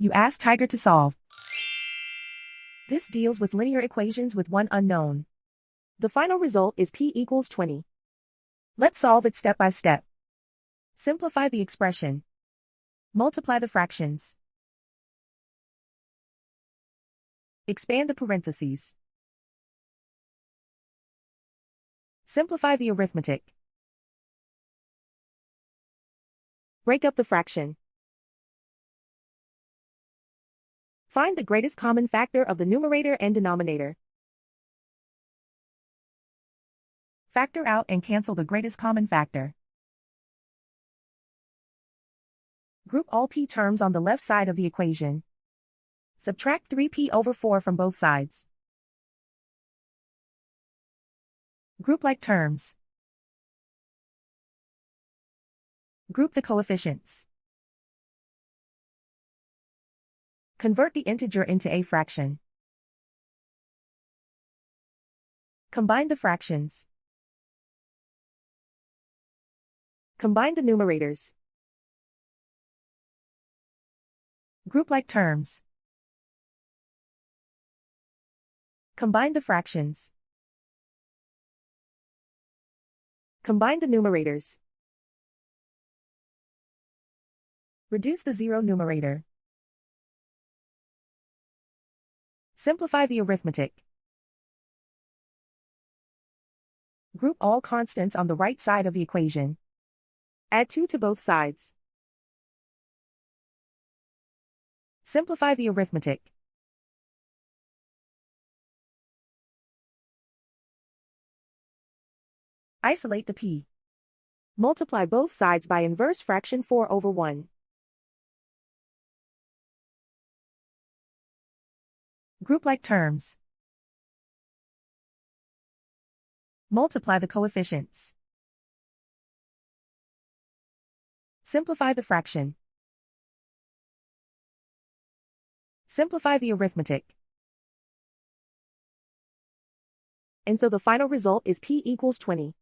You ask Tiger to solve. This deals with linear equations with one unknown. The final result is p equals 20. Let's solve it step by step. Simplify the expression. Multiply the fractions. Expand the parentheses. Simplify the arithmetic. Break up the fraction. Find the greatest common factor of the numerator and denominator. Factor out and cancel the greatest common factor. Group all p terms on the left side of the equation. Subtract 3p/4 from both sides. Group like terms. Group the coefficients. Convert the integer into a fraction. Combine the fractions. Combine the numerators. Group like terms. Combine the fractions. Combine the numerators. Reduce the zero numerator. Simplify the arithmetic. Group all constants on the right side of the equation. Add 2 to both sides. Simplify the arithmetic. Isolate the p. Multiply both sides by inverse fraction 4/1. Group like terms. Multiply the coefficients. Simplify the fraction. Simplify the arithmetic. And so the final result is p equals 20.